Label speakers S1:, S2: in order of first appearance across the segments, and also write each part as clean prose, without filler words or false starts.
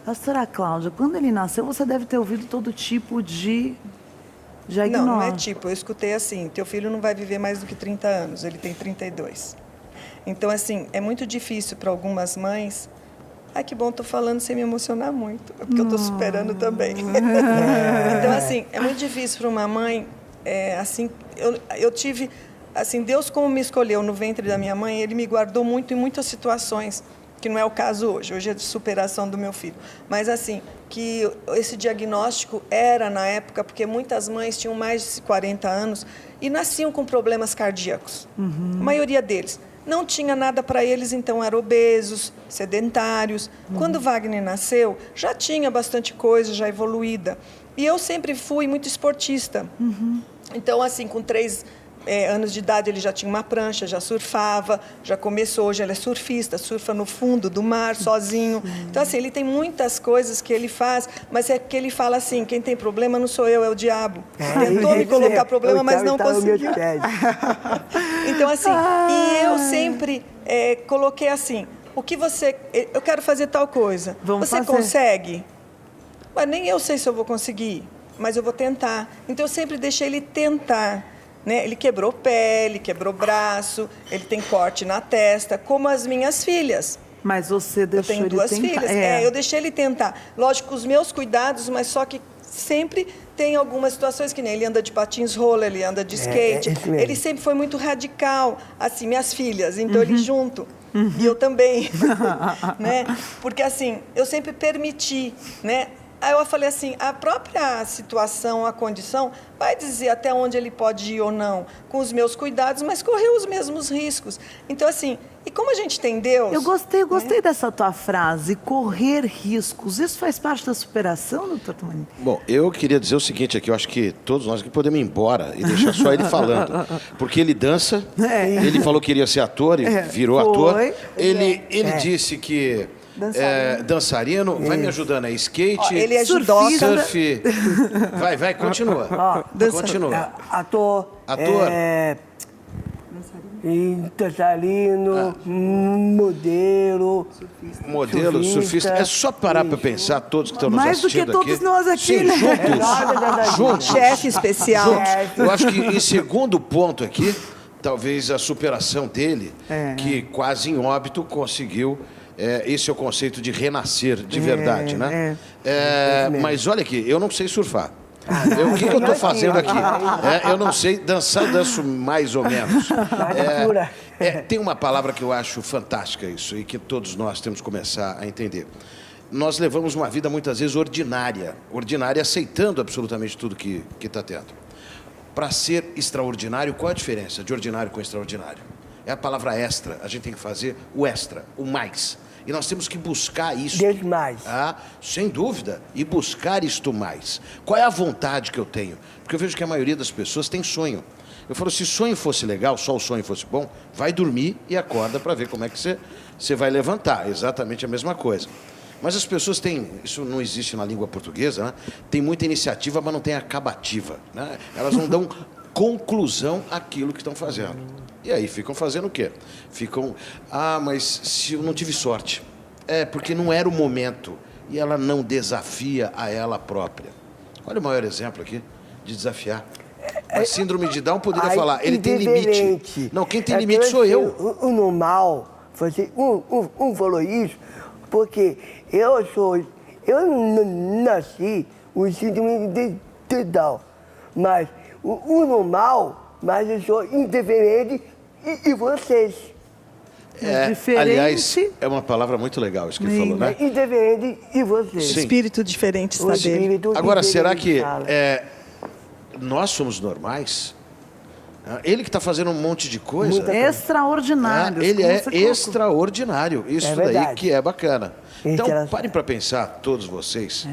S1: Pastora Cláudia, quando ele nasceu, você deve ter ouvido todo tipo de diagnóstico.
S2: Não, não é tipo. Eu escutei assim, teu filho não vai viver mais do que 30 anos, ele tem 32. Então, assim, é muito difícil para algumas mães. Ai, que bom, estou falando sem me emocionar muito, porque eu estou superando também. Então, assim, é muito difícil para uma mãe, assim, eu tive, assim, Deus como me escolheu no ventre da minha mãe, Ele me guardou muito em muitas situações, que não é o caso hoje, hoje é de superação do meu filho. Mas, assim, que esse diagnóstico era na época, porque muitas mães tinham mais de 40 anos e nasciam com problemas cardíacos, a maioria deles. Não tinha nada para eles, então eram obesos, sedentários. Quando Wagner nasceu, já tinha bastante coisa, já evoluída. E eu sempre fui muito esportista. Então, assim, com 3 anos de idade, ele já tinha uma prancha, já surfava, já começou. Hoje ele é surfista, surfa no fundo do mar, sozinho. Então, assim, ele tem muitas coisas que ele faz, mas é que ele fala assim, quem tem problema não sou eu, é o diabo. Tentou me colocar problema, mas não conseguiu. Então, assim, e eu sempre coloquei assim, o que você... Eu quero fazer tal coisa. Você consegue? Mas nem eu sei se eu vou conseguir, mas eu vou tentar. Então, eu sempre deixei ele tentar. Né? Ele quebrou o pé, ele quebrou o braço, ele tem corte na testa, como as minhas filhas.
S1: Mas você deixou ele tentar?
S2: Eu tenho 2 filhas. Eu deixei ele tentar. Lógico, os meus cuidados, mas só que sempre tem algumas situações que nem ele anda de patins roller, ele anda de skate. Ele sempre foi muito radical, assim, minhas filhas. Então, ele junto. E eu também. Né? Porque, assim, eu sempre permiti, né? Aí eu falei assim, a própria situação, a condição, vai dizer até onde ele pode ir ou não, com os meus cuidados, mas correu os mesmos riscos. Então, assim, e como a gente tem Deus...
S1: Eu gostei dessa tua frase, correr riscos. Isso faz parte da superação, doutor Tony?
S3: Bom, eu queria dizer o seguinte aqui, eu acho que todos nós aqui podemos ir embora e deixar só ele falando. Porque ele dança, ele falou que queria ser ator e virou ator. Ele disse que... dançarino, vai me ajudando aí, skate,
S2: ele é judoca,
S3: surf, vai, continua, continua.
S4: Ator, dançarino, modelo,
S3: surfista. É só parar para pensar, todos que estão nos assistindo aqui.
S1: Mais do que todos nós aqui, né?
S3: Juntos.
S2: Chefe especial.
S3: Eu acho que em segundo ponto aqui, talvez a superação dele, que quase em óbito conseguiu... esse é o conceito de renascer de verdade, né? Mas olha aqui, eu não sei surfar. O que eu estou fazendo aqui? Eu não sei dançar, danço mais ou menos. Tem uma palavra que eu acho fantástica isso e que todos nós temos que começar a entender. Nós levamos uma vida muitas vezes ordinária, aceitando absolutamente tudo que está tendo. Para ser extraordinário, qual a diferença de ordinário com extraordinário? É a palavra extra, a gente tem que fazer o extra, o mais. E nós temos que buscar isso.
S4: Deus mais.
S3: Sem dúvida. E buscar isto mais. Qual é a vontade que eu tenho? Porque eu vejo que a maioria das pessoas tem sonho. Eu falo, se sonho fosse legal, só o sonho fosse bom, vai dormir e acorda para ver como é que você vai levantar. Exatamente a mesma coisa. Mas as pessoas têm, isso não existe na língua portuguesa, né? Tem muita iniciativa, mas não tem acabativa. Né? Elas não dão conclusão àquilo que estão fazendo. E aí ficam fazendo o quê? Ficam, mas se eu não tive sorte. Porque não era o momento. E ela não desafia a ela própria. Olha o maior exemplo aqui de desafiar. A síndrome de Down poderia falar, ele tem limite. Não, quem tem limite sou eu.
S4: O normal, falou isso, porque eu nasci com síndrome de Down, mas o normal, mas eu sou indiferente e vocês.
S3: Aliás, é uma palavra muito legal isso que ele falou, né?
S4: Indiferente e vocês.
S3: Sim.
S2: Espírito diferente está dele.
S3: Agora, será que nós somos normais? Ele que está fazendo um monte de coisa.
S1: Extraordinário.
S3: Ele é extraordinário. Isso daí que é bacana. Então, parem para pensar, todos vocês,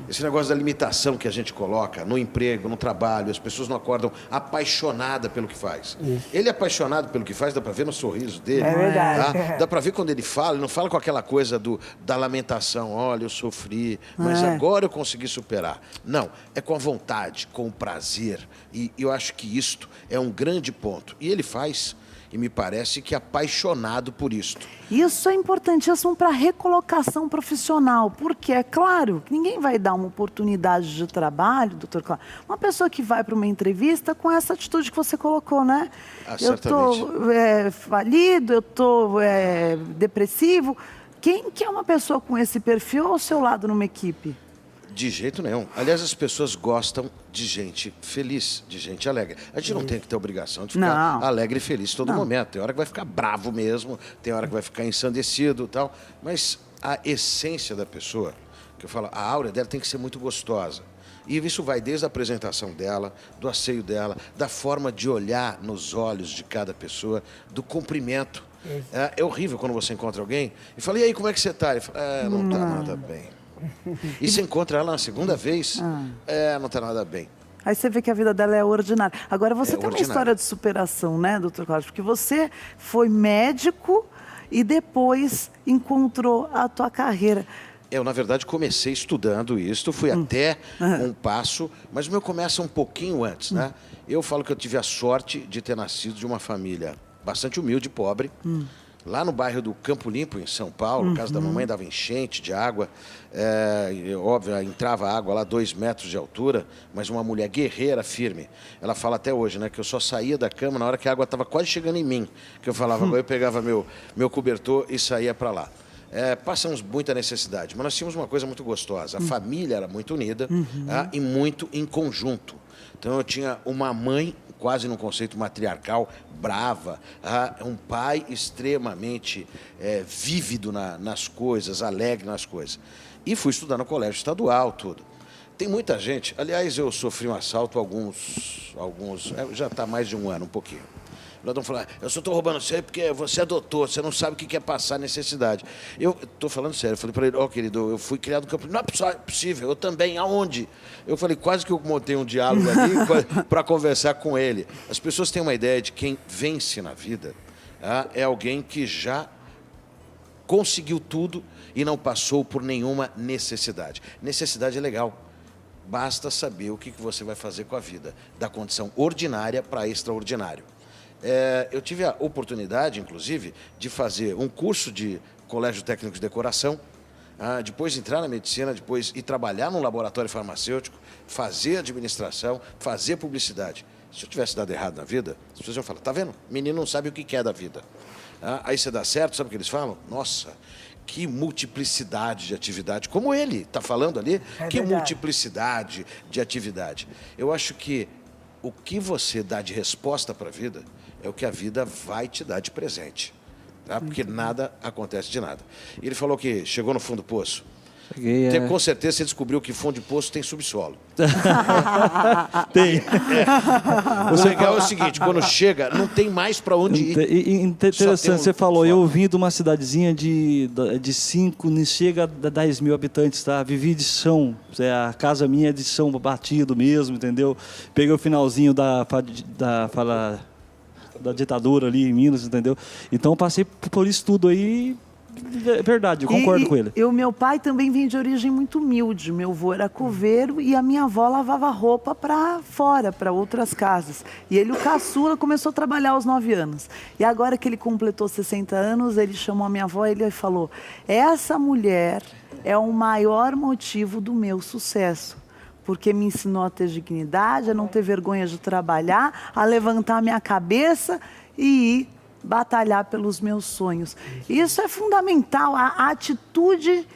S3: esse negócio da limitação que a gente coloca no emprego, no trabalho, as pessoas não acordam apaixonadas pelo que faz. Isso. Ele é apaixonado pelo que faz, dá para ver no sorriso dele.
S4: É verdade.
S3: Tá? Dá para ver quando ele fala, ele não fala com aquela coisa da lamentação, olha, eu sofri, mas agora eu consegui superar. Não, é com a vontade, com o prazer. E eu acho que isto é um grande ponto. E ele faz... e me parece que apaixonado por isto.
S1: Isso é importantíssimo para a recolocação profissional, porque é claro que ninguém vai dar uma oportunidade de trabalho, doutor Cláudio, uma pessoa que vai para uma entrevista com essa atitude que você colocou, né? Eu estou falido, eu estou depressivo. Quem que é uma pessoa com esse perfil ao seu lado numa equipe?
S3: De jeito nenhum. Aliás, as pessoas gostam de gente feliz, de gente alegre. A gente não tem que ter obrigação de ficar alegre e feliz todo momento. Tem hora que vai ficar bravo mesmo, tem hora que vai ficar ensandecido e tal. Mas a essência da pessoa, que eu falo, a áurea dela tem que ser muito gostosa. E isso vai desde a apresentação dela, do asseio dela, da forma de olhar nos olhos de cada pessoa, do cumprimento. É horrível quando você encontra alguém e fala, e aí, como é que você está? Ele fala, não está nada bem. E você encontra ela na segunda vez, não está nada bem.
S1: Aí você vê que a vida dela é ordinária. Agora, você tem uma história de superação, né, doutor Cláudio? Porque você foi médico e depois encontrou a tua carreira.
S3: Eu, na verdade, comecei estudando isso, fui até um passo, mas o meu começa um pouquinho antes, né? Eu falo que eu tive a sorte de ter nascido de uma família bastante humilde e pobre, lá no bairro do Campo Limpo, em São Paulo. Casa da mamãe dava enchente de água. Óbvio, entrava água lá 2 metros de altura, mas uma mulher guerreira, firme. Ela fala até hoje, né, que eu só saía da cama na hora que a água estava quase chegando em mim. Que eu falava, eu pegava meu cobertor e saía para lá. Passamos muita necessidade, mas nós tínhamos uma coisa muito gostosa. A família era muito unida e muito em conjunto. Então eu tinha uma mãe, quase num conceito matriarcal, brava, um pai extremamente vívido nas coisas, alegre nas coisas. E fui estudar no colégio estadual, tudo. Tem muita gente, aliás, eu sofri um assalto já está mais de um ano, um pouquinho. Nós estamos falando, eu só estou roubando você porque você é doutor, você não sabe o que é passar necessidade. Eu estou falando sério, eu falei para ele, querido, eu fui criado no campo, não é possível, eu também, aonde? Eu falei, quase que eu montei um diálogo ali para conversar com ele. As pessoas têm uma ideia de quem vence na vida, é alguém que já conseguiu tudo e não passou por nenhuma necessidade. Necessidade é legal. Basta saber o que você vai fazer com a vida, da condição ordinária para extraordinário. Eu tive a oportunidade, inclusive, de fazer um curso de colégio técnico de decoração, depois entrar na medicina, depois ir trabalhar num laboratório farmacêutico, fazer administração, fazer publicidade. Se eu tivesse dado errado na vida, as pessoas iam falar, tá vendo? Menino não sabe o que é da vida. Aí você dá certo, sabe o que eles falam? Nossa, que multiplicidade de atividade, como ele está falando ali, que multiplicidade de atividade. Eu acho que o que você dá de resposta para a vida é o que a vida vai te dar de presente, tá? Porque nada acontece de nada. E ele falou que chegou no fundo do poço. Cheguei, com certeza você descobriu que fundo de poço tem subsolo.
S5: Tem.
S3: O legal é o seguinte, quando chega, não tem mais para onde ir.
S5: Interessante, você falou, eu vim de uma cidadezinha de 5, nem chega a 10 mil habitantes, tá? Vivi de chão, a casa minha é de chão batido mesmo, entendeu? Peguei o finalzinho da ditadura ali em Minas, entendeu? Então passei por isso tudo aí. É verdade, eu concordo com ele.
S1: O meu pai também vem de origem muito humilde. Meu avô era coveiro e a minha avó lavava roupa para fora, para outras casas. E ele, o caçula, começou a trabalhar aos 9 anos. E agora que ele completou 60 anos, ele chamou a minha avó e ele falou, essa mulher é o maior motivo do meu sucesso. Porque me ensinou a ter dignidade, a não ter vergonha de trabalhar, a levantar a minha cabeça e ir batalhar pelos meus sonhos. Isso é fundamental, a atitude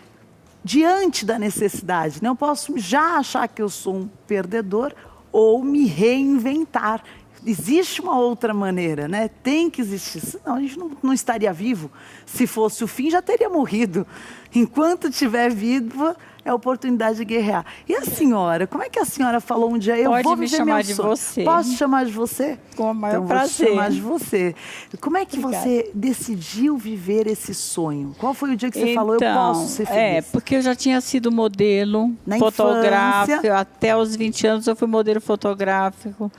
S1: diante da necessidade. Não posso já achar que eu sou um perdedor ou me reinventar. Existe uma outra maneira, né? Tem que existir, senão a gente não estaria vivo. Se fosse o fim, já teria morrido. Enquanto estiver viva, é a oportunidade de guerrear. E a senhora, como é que a senhora falou um dia, eu vou viver meu sonho? Pode me chamar de você. Posso chamar de você?
S6: Com o maior
S1: então,
S6: prazer.
S1: Vou chamar de você. Como é que você decidiu viver esse sonho? Qual foi o dia que você falou, eu posso ser feliz?
S6: Porque eu já tinha sido modelo fotográfico, até os 20 anos eu fui modelo fotográfico.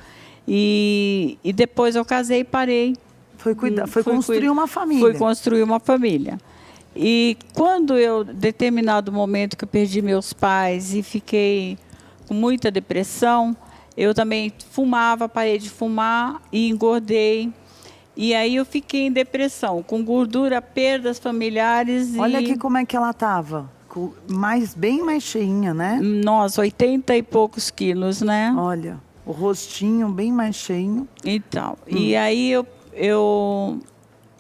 S6: E depois eu casei e parei.
S1: Foi construir uma família.
S6: Fui construir uma família. E quando eu, determinado momento que eu perdi meus pais e fiquei com muita depressão, eu também fumava, parei de fumar e engordei. E aí eu fiquei em depressão, com gordura, perdas familiares.
S1: Olha aqui como é que ela estava. Bem mais cheinha, né?
S6: Nossa, 80 e poucos quilos, né?
S1: Olha, o rostinho bem mais cheinho.
S6: Então, e aí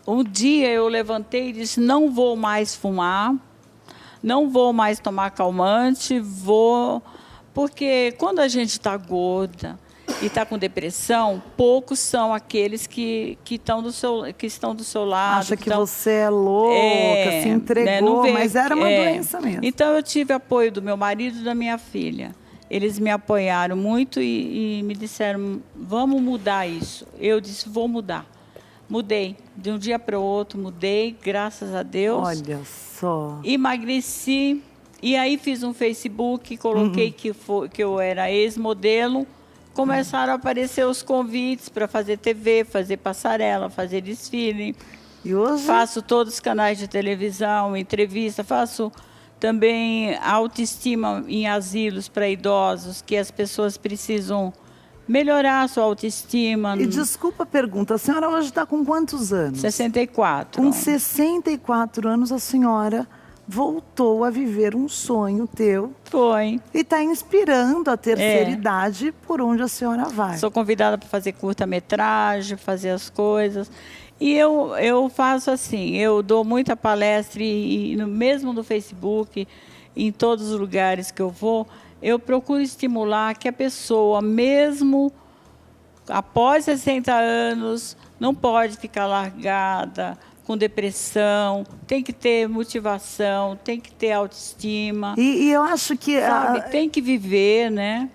S6: um dia eu levantei e disse, não vou mais fumar, não vou mais tomar calmante, porque quando a gente está gorda e está com depressão, poucos são aqueles que estão do seu lado.
S1: Acha que você é louca, se entregou, né? Mas era uma doença mesmo.
S6: Então eu tive apoio do meu marido e da minha filha. Eles me apoiaram muito e me disseram, vamos mudar isso. Eu disse, vou mudar. Mudei. De um dia para o outro, mudei, graças a Deus.
S1: Olha só.
S6: Emagreci. E aí fiz um Facebook, coloquei que eu era ex-modelo. Começaram a aparecer os convites para fazer TV, fazer passarela, fazer desfile.
S1: E hoje?
S6: Faço todos os canais de televisão, entrevista, faço também autoestima em asilos para idosos, que as pessoas precisam melhorar a sua autoestima.
S1: E desculpa a pergunta, a senhora hoje está com quantos anos?
S6: 64.
S1: Com 64 anos, a senhora voltou a viver um sonho teu.
S6: Foi.
S1: E está inspirando a terceira idade por onde a senhora vai.
S6: Sou convidada para fazer curta-metragem, fazer as coisas. E eu faço assim, eu dou muita palestra mesmo no Facebook, em todos os lugares que eu vou, eu procuro estimular que a pessoa, mesmo após 60 anos, não pode ficar largada, com depressão, tem que ter motivação, tem que ter autoestima.
S1: E eu acho que...
S6: Sabe, tem que viver, né?